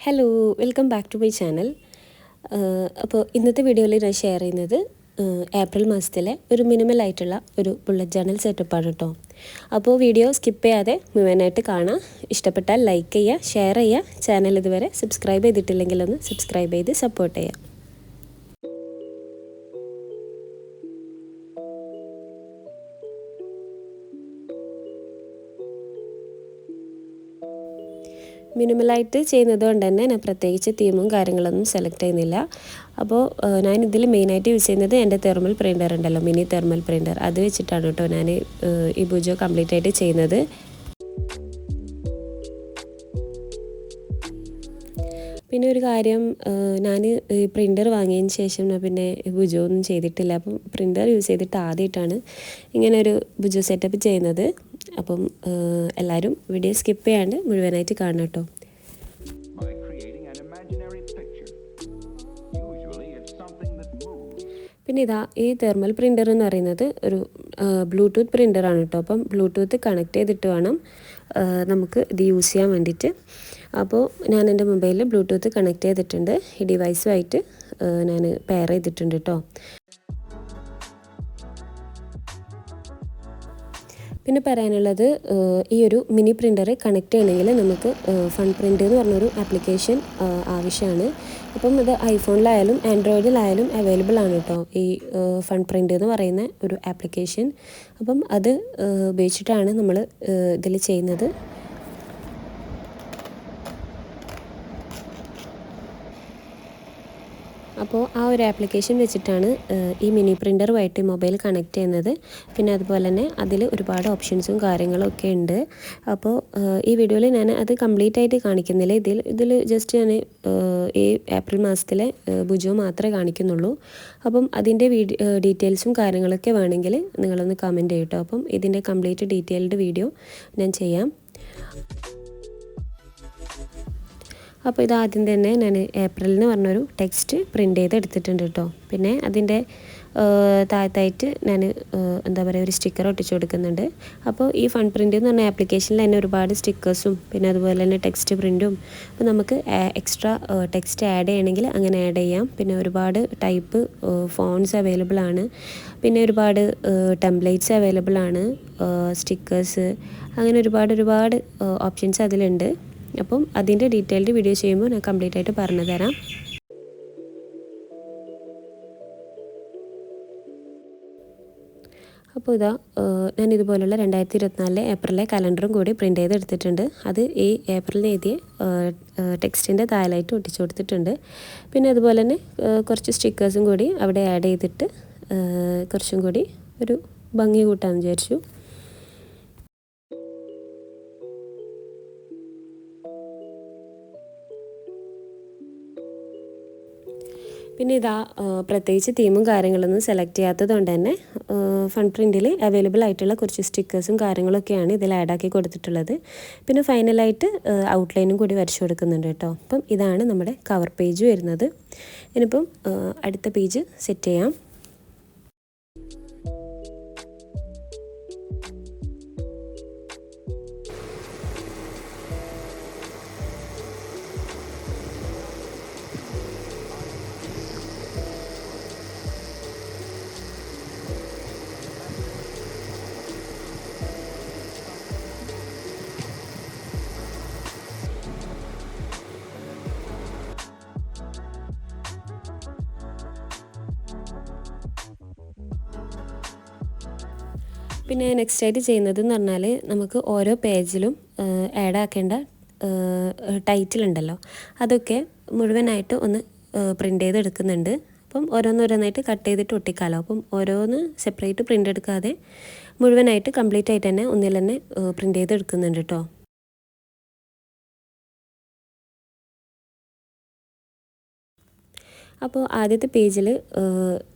Hello welcome back to my channel. അപ്പോൾ ഇന്നത്തെ വീഡിയോയിൽ ഞാൻ ഷെയർ ചെയ്യുന്നത് ഏപ്രിൽ മാസത്തിലെ ഒരു മിനിമലായിട്ടുള്ള ഒരു ബുള്ളറ്റ് ജേർണൽ സെറ്റപ്പാണ് കേട്ടോ. അപ്പോൾ വീഡിയോ സ്കിപ്പ് ചെയ്യാതെ മുഴുവനായിട്ട് കാണാം. ഇഷ്ടപ്പെട്ടാൽ ലൈക്ക് ചെയ്യുക, ഷെയർ ചെയ്യുക. ചാനൽ ഇതുവരെ സബ്സ്ക്രൈബ് ചെയ്തിട്ടില്ലെങ്കിൽ ഒന്ന് സബ്സ്ക്രൈബ് ചെയ്ത് സപ്പോർട്ട് ചെയ്യുക. മിനിമലായിട്ട് ചെയ്യുന്നത് കൊണ്ട് തന്നെ ഞാൻ പ്രത്യേകിച്ച് തീമും കാര്യങ്ങളൊന്നും സെലക്ട് ചെയ്യുന്നില്ല. അപ്പോൾ ഞാൻ ഇതിൽ മെയിനായിട്ട് യൂസ് ചെയ്യുന്നത് എൻ്റെ തെർമൽ പ്രിൻ്റർ ഉണ്ടല്ലോ, മിനി തെർമൽ പ്രിൻ്റർ. അത് വെച്ചിട്ടാണ് കേട്ടോ ഞാൻ ഈ ബുജോ കംപ്ലീറ്റ് ആയിട്ട് ചെയ്യുന്നത്. പിന്നെ ഒരു കാര്യം, ഞാൻ ഈ പ്രിൻ്റർ വാങ്ങിയതിന് ശേഷം ഞാൻ പിന്നെ ബുജോ ഒന്നും ചെയ്തിട്ടില്ല. അപ്പം പ്രിൻ്റർ യൂസ് ചെയ്തിട്ട് ആദ്യമായിട്ടാണ് ഇങ്ങനെ ഒരു ബുജോ സെറ്റപ്പ് ചെയ്യുന്നത്. അപ്പം എല്ലാവരും വീഡിയോ സ്കിപ്പ് ചെയ്യാണ്ട് മുഴുവനായിട്ട് കാണണം കേട്ടോ. പിന്നെ ഇതാ ഈ തെർമൽ പ്രിൻ്റർ എന്ന് പറയുന്നത് ഒരു ബ്ലൂടൂത്ത് പ്രിൻ്ററാണ് കേട്ടോ. അപ്പം ബ്ലൂടൂത്ത് കണക്ട് ചെയ്തിട്ട് വേണം നമുക്ക് ഇത് യൂസ് ചെയ്യാൻ വേണ്ടിയിട്ട്. അപ്പോൾ ഞാൻ എൻ്റെ മൊബൈലിൽ ബ്ലൂടൂത്ത് കണക്ട് ചെയ്തിട്ടുണ്ട്. ഈ ഡിവൈസുമായിട്ട് ഞാൻ പെയർ ചെയ്തിട്ടുണ്ട് കേട്ടോ. പിന്നെ പറയാനുള്ളത്, ഈ ഒരു മിനി പ്രിൻ്റർ കണക്ട് ചെയ്യണമെങ്കിൽ നമുക്ക് ഫൺ പ്രിൻ്റ് എന്ന് പറഞ്ഞൊരു ആപ്ലിക്കേഷൻ ആവശ്യമാണ്. അപ്പം ഇത് ഐഫോണിലായാലും ആൻഡ്രോയിഡിലായാലും അവൈലബിൾ ആണ് കേട്ടോ ഈ ഫൺ പ്രിൻ്റ് എന്ന് പറയുന്ന ഒരു ആപ്ലിക്കേഷൻ. അപ്പം അത് ഉപയോഗിച്ചിട്ടാണ് നമ്മൾ ഇതിൽ ചെയ്യുന്നത്. അപ്പോൾ ആ ഒരു ആപ്ലിക്കേഷൻ വെച്ചിട്ടാണ് ഈ മിനി പ്രിൻ്ററുമായിട്ട് മൊബൈൽ കണക്ട് ചെയ്യുന്നത്. പിന്നെ അതുപോലെ തന്നെ അതിൽ ഒരുപാട് ഓപ്ഷൻസും കാര്യങ്ങളും ഒക്കെ ഉണ്ട്. അപ്പോൾ ഈ വീഡിയോയിൽ ഞാൻ അത് കംപ്ലീറ്റ് ആയിട്ട് കാണിക്കുന്നില്ല. ഇതിൽ ജസ്റ്റ് ഞാൻ ഈ ഏപ്രിൽ മാസത്തിലെ ബുജോ മാത്രമേ കാണിക്കുന്നുള്ളൂ. അപ്പം അതിൻ്റെ ഡീറ്റെയിൽസും കാര്യങ്ങളൊക്കെ വേണമെങ്കിൽ നിങ്ങളൊന്ന് കമൻറ്റ് ചെയ്യട്ടോ. അപ്പം ഇതിൻ്റെ കംപ്ലീറ്റ് ഡീറ്റെയിൽഡ് വീഡിയോ ഞാൻ ചെയ്യാം. അപ്പോൾ ഇതാദ്യം തന്നെ ഞാൻ ഏപ്രിൽ എന്ന് പറഞ്ഞൊരു ടെക്സ്റ്റ് പ്രിൻ്റ് ചെയ്ത് എടുത്തിട്ടുണ്ട് കേട്ടോ. പിന്നെ അതിൻ്റെ താഴത്തായിട്ട് ഞാൻ എന്താ പറയുക, ഒരു സ്റ്റിക്കർ ഒട്ടിച്ച് കൊടുക്കുന്നുണ്ട്. അപ്പോൾ ഈ ഫൺ പ്രിൻ്റ് എന്ന് പറഞ്ഞ ആപ്ലിക്കേഷനിൽ തന്നെ ഒരുപാട് സ്റ്റിക്കേഴ്സും പിന്നെ അതുപോലെ തന്നെ ടെക്സ്റ്റ് പ്രിൻറ്റും, അപ്പോൾ നമുക്ക് എക്സ്ട്രാ ടെക്സ്റ്റ് ആഡ് ചെയ്യണമെങ്കിൽ അങ്ങനെ ആഡ് ചെയ്യാം. പിന്നെ ഒരുപാട് ടൈപ്പ് ഫോൺസ് അവൈലബിൾ ആണ്. പിന്നെ ഒരുപാട് ടെംപ്ലേറ്റ്സ് അവൈലബിൾ ആണ്, സ്റ്റിക്കേഴ്സ്, അങ്ങനെ ഒരുപാട് ഓപ്ഷൻസ് അതിലുണ്ട്. അപ്പം അതിൻ്റെ ഡീറ്റെയിൽഡ് വീഡിയോ ചെയ്യുമ്പോൾ ഞാൻ കംപ്ലീറ്റ് ആയിട്ട് പറഞ്ഞു തരാം. അപ്പോൾ ഇതാ ഞാൻ ഇതുപോലുള്ള 2024 ഏപ്രിലെ കലണ്ടറും കൂടി പ്രിൻ്റ് ചെയ്ത് എടുത്തിട്ടുണ്ട്. അത് ഈ ഏപ്രിലിൽ എഴുതിയ ടെക്സ്റ്റിൻ്റെ താഴെയായിട്ട് ഒട്ടിച്ചു കൊടുത്തിട്ടുണ്ട്. പിന്നെ അതുപോലെ തന്നെ കുറച്ച് സ്റ്റിക്കേഴ്സും കൂടി അവിടെ ആഡ് ചെയ്തിട്ട് കുറച്ചും കൂടി ഒരു ഭംഗി കൂട്ടാമെന്ന് വിചാരിച്ചു. പിന്നെ ഇതാ പ്രത്യേകിച്ച് തീമും കാര്യങ്ങളൊന്നും സെലക്ട് ചെയ്യാത്തത് കൊണ്ട് തന്നെ ഫൺ പ്രിൻറ്റിൽ അവൈലബിൾ ആയിട്ടുള്ള കുറച്ച് സ്റ്റിക്കേഴ്സും കാര്യങ്ങളൊക്കെയാണ് ഇതിൽ ആഡാക്കി കൊടുത്തിട്ടുള്ളത്. പിന്നെ ഫൈനലായിട്ട് ഔട്ട്ലൈനും കൂടി വരച്ചു കൊടുക്കുന്നുണ്ട് കേട്ടോ. അപ്പം ഇതാണ് നമ്മുടെ കവർ പേജ് വരുന്നത്. ഇനിയിപ്പം അടുത്ത പേജ് സെറ്റ് ചെയ്യാം. പിന്നെ നെക്സ്റ്റ് ആയിട്ട് ചെയ്യുന്നത് എന്ന് പറഞ്ഞാൽ, നമുക്ക് ഓരോ പേജിലും ആഡ് ആക്കേണ്ട ടൈറ്റിൽ ഉണ്ടല്ലോ, അതൊക്കെ മുഴുവനായിട്ട് ഒന്ന് പ്രിൻ്റ് ചെയ്ത് എടുക്കുന്നുണ്ട്. അപ്പം ഓരോന്നോരോന്നായിട്ട് കട്ട് ചെയ്തിട്ട് ഒട്ടിക്കാമല്ലോ. അപ്പം ഓരോന്ന് സെപ്പറേറ്റ് പ്രിൻ്റ് എടുക്കാതെ മുഴുവനായിട്ട് കംപ്ലീറ്റ് ആയിട്ട് തന്നെ ഒന്നിൽ തന്നെ പ്രിൻ്റ് ചെയ്ത് എടുക്കുന്നുണ്ട് കേട്ടോ. അപ്പോൾ ആദ്യത്തെ പേജിൽ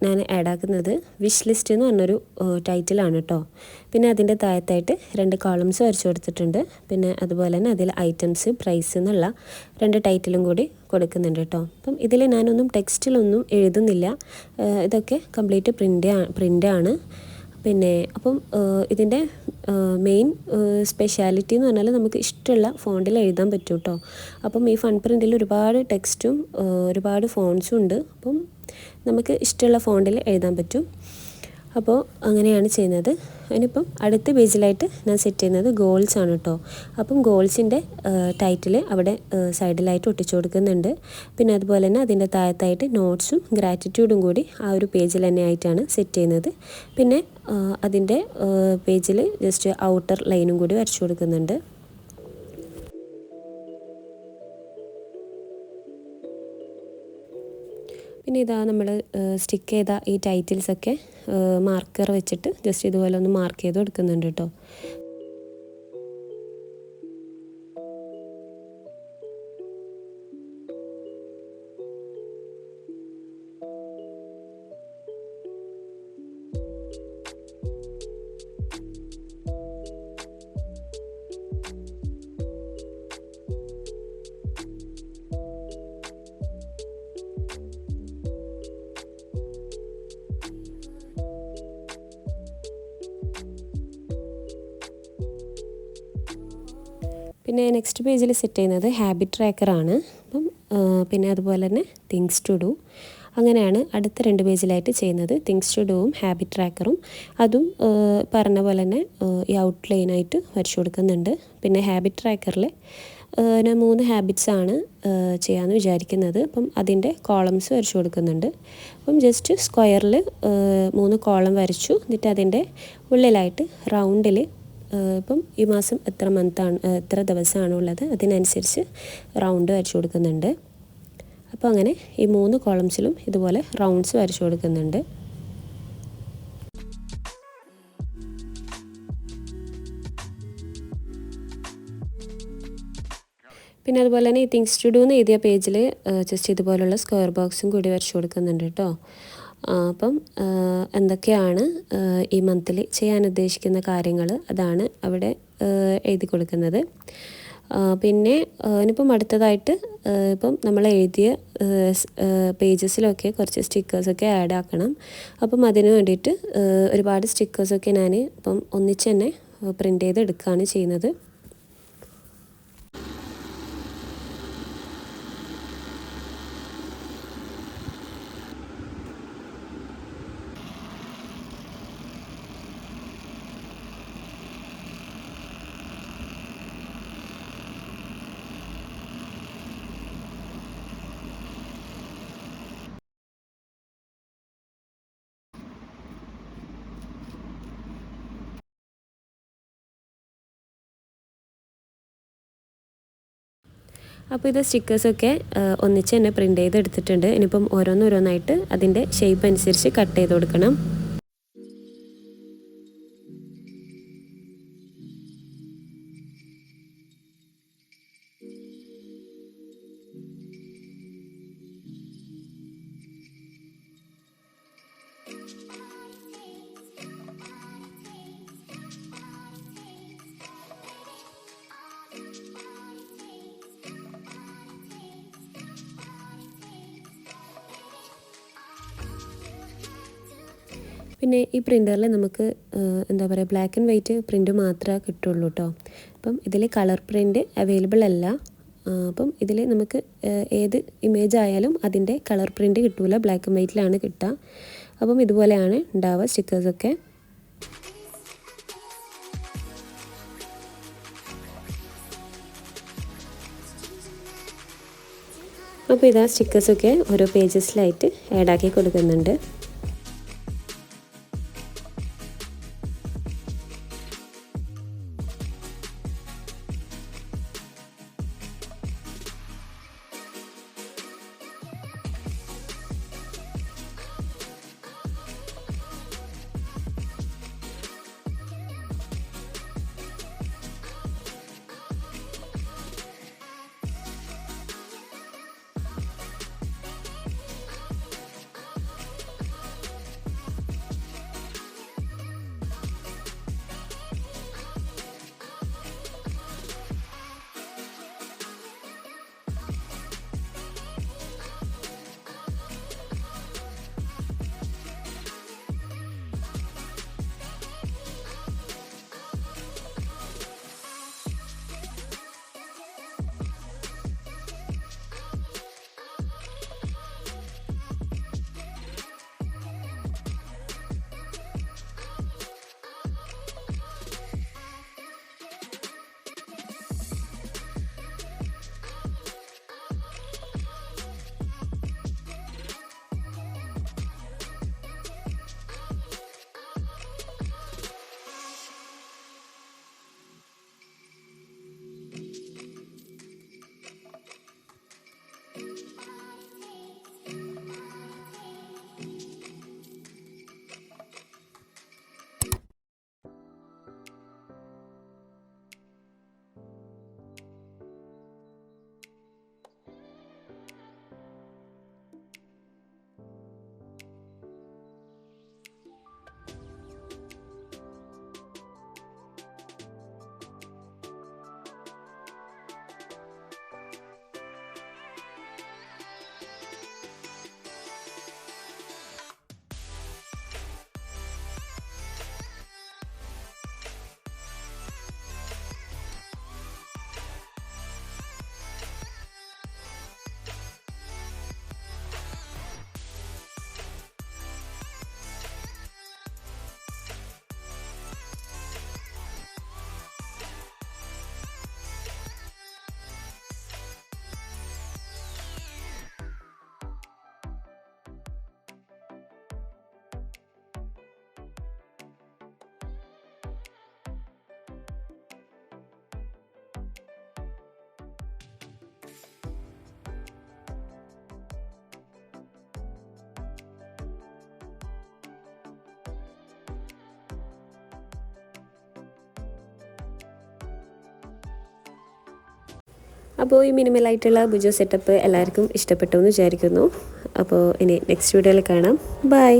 ഞാൻ ആഡാക്കുന്നത് വിഷ് ലിസ്റ്റ് എന്ന് പറഞ്ഞൊരു ടൈറ്റിലാണ് കേട്ടോ. പിന്നെ അതിൻ്റെ താഴത്തായിട്ട് 2 കോളംസ് വരച്ചു കൊടുത്തിട്ടുണ്ട്. പിന്നെ അതുപോലെ തന്നെ അതിൽ ഐറ്റംസ്, പ്രൈസ് എന്നുള്ള 2 ടൈറ്റിലും കൂടി കൊടുക്കുന്നുണ്ട് കേട്ടോ. അപ്പം ഇതിൽ ഞാനൊന്നും ടെക്സ്റ്റിലൊന്നും എഴുതുന്നില്ല, ഇതൊക്കെ കംപ്ലീറ്റ് പ്രിൻ്റാണ്. പിന്നെ അപ്പം ഇതിൻ്റെ മെയിൻ സ്പെഷ്യാലിറ്റി എന്ന് പറഞ്ഞാൽ നമുക്ക് ഇഷ്ടമുള്ള ഫോണ്ടിൽ എഴുതാൻ പറ്റും കേട്ടോ. അപ്പം ഈ ഫൺ പ്രിൻറ്റിൽ ഒരുപാട് ടെക്സ്റ്റും ഒരുപാട് ഫോൺസും ഉണ്ട്. അപ്പം നമുക്ക് ഇഷ്ടമുള്ള ഫോണ്ടിൽ എഴുതാൻ പറ്റും. അപ്പോൾ അങ്ങനെയാണ് ചെയ്യുന്നത്. അതിനിപ്പം അടുത്ത പേജിലായിട്ട് ഞാൻ സെറ്റ് ചെയ്യുന്നത് ഗോൾസ് ആണ് കേട്ടോ. അപ്പം ഗോൾസിൻ്റെ ടൈറ്റിൽ അവിടെ സൈഡിലായിട്ട് ഒട്ടിച്ചു കൊടുക്കുന്നുണ്ട്. പിന്നെ അതുപോലെ തന്നെ അതിൻ്റെ താഴത്തായിട്ട് നോട്ട്സും ഗ്രാറ്റിറ്റ്യൂഡും കൂടി ആ ഒരു പേജിൽ തന്നെ ആയിട്ടാണ് സെറ്റ് ചെയ്യുന്നത്. പിന്നെ അതിൻ്റെ പേജിൽ ജസ്റ്റ് ഔട്ടർ ലൈനും കൂടി വരച്ചു കൊടുക്കുന്നുണ്ട്. പിന്നെ ഇതാ നമ്മൾ സ്റ്റിക്ക് ചെയ്ത ഈ ടൈറ്റിൽസൊക്കെ മാർക്കർ വെച്ചിട്ട് ജസ്റ്റ് ഇതുപോലെ ഒന്ന് മാർക്ക് ചെയ്ത് കൊടുക്കുന്നുണ്ട് കേട്ടോ. പിന്നെ നെക്സ്റ്റ് പേജിൽ സെറ്റ് ചെയ്യുന്നത് ഹാബിറ്റ് ട്രാക്കറാണ്. അപ്പം പിന്നെ അതുപോലെ തന്നെ തിങ്സ് ടു ഡു, അങ്ങനെയാണ് അടുത്ത 2 പേജിലായിട്ട് ചെയ്യുന്നത്. തിങ്സ് ടു ഡുവും ഹാബിറ്റ് ട്രാക്കറും അതും പറഞ്ഞ പോലെ തന്നെ ഈ ഔട്ട്ലൈനായിട്ട് വരച്ചു കൊടുക്കുന്നുണ്ട്. പിന്നെ ഹാബിറ്റ് ട്രാക്കറിൽ ഞാൻ 3 ഹാബിറ്റ്സാണ് ചെയ്യാമെന്ന് വിചാരിക്കുന്നത്. അപ്പം അതിൻ്റെ കോളംസ് വരച്ചു കൊടുക്കുന്നുണ്ട്. അപ്പം ജസ്റ്റ് സ്ക്വയറിൽ 3 കോളം വരച്ചു. എന്നിട്ട് അതിൻ്റെ ഉള്ളിലായിട്ട് റൗണ്ടിൽ ഇപ്പം ഈ മാസം എത്ര ദിവസമാണ് ഉള്ളത് അതിനനുസരിച്ച് റൗണ്ട് വരച്ചു കൊടുക്കുന്നുണ്ട്. അപ്പോൾ അങ്ങനെ ഈ 3 കോളംസിലും ഇതുപോലെ റൗണ്ട്സ് വരച്ചു കൊടുക്കുന്നുണ്ട്. പിന്നെ അതുപോലെ തന്നെ ഈ തിങ്സ് ടു ഡു എന്ന് എഴുതിയ പേജിൽ ജസ്റ്റ് ഇതുപോലുള്ള സ്ക്വയർ ബോക്സും കൂടി വരച്ചു കൊടുക്കുന്നുണ്ട് കേട്ടോ. അപ്പം എന്തൊക്കെയാണ് ഈ മന്തിൽ ചെയ്യാൻ ഉദ്ദേശിക്കുന്ന കാര്യങ്ങൾ അതാണ് അവിടെ എഴുതി കൊടുക്കുന്നത്. പിന്നെ ഇനിയിപ്പം അടുത്തതായിട്ട് ഇപ്പം നമ്മൾ എഴുതിയ പേജസിലൊക്കെ കുറച്ച് സ്റ്റിക്കേഴ്സൊക്കെ ആഡ് ആക്കണം. അപ്പം അതിന് വേണ്ടിയിട്ട് ഒരുപാട് സ്റ്റിക്കേഴ്സൊക്കെ ഞാൻ ഇപ്പം ഒന്നിച്ച് തന്നെ പ്രിൻ്റ് ചെയ്ത് എടുക്കുകയാണ് ചെയ്യുന്നത്. അപ്പോൾ ഇത് സ്റ്റിക്കേഴ്സൊക്കെ ഒന്നിച്ച് തന്നെ പ്രിൻ്റ് ചെയ്ത് എടുത്തിട്ടുണ്ട്. ഇനിയിപ്പം ഓരോന്നോരോന്നായിട്ട് അതിൻ്റെ ഷേപ്പ് അനുസരിച്ച് കട്ട് ചെയ്ത് കൊടുക്കണം. പിന്നെ ഈ പ്രിൻ്ററിൽ നമുക്ക് എന്താ പറയുക ബ്ലാക്ക് ആൻഡ് വൈറ്റ് പ്രിൻ്റ് മാത്രമേ കിട്ടുള്ളൂ കേട്ടോ. അപ്പം ഇതിൽ കളർ പ്രിൻ്റ് അവൈലബിൾ അല്ല. അപ്പം ഇതിൽ നമുക്ക് ഏത് ഇമേജ് ആയാലും അതിൻ്റെ കളർ പ്രിൻ്റ് കിട്ടില്ല, ബ്ലാക്ക് ആൻഡ് വൈറ്റിലാണ് കിട്ടുക. അപ്പം ഇതുപോലെയാണ് ഉണ്ടാവുക സ്റ്റിക്കേഴ്സൊക്കെ. അപ്പോൾ ഇതാ സ്റ്റിക്കേഴ്സൊക്കെ ഓരോ പേജസിലായിട്ട് ആഡാക്കി കൊടുക്കുന്നുണ്ട്. അപ്പോൾ ഈ മിനിമലായിട്ടുള്ള ബുജോ സെറ്റപ്പ് എല്ലാവർക്കും ഇഷ്ടപ്പെട്ടു എന്ന് വിചാരിക്കുന്നു. അപ്പോൾ ഇനി നെക്സ്റ്റ് വീഡിയോയിൽ കാണാം. ബൈ.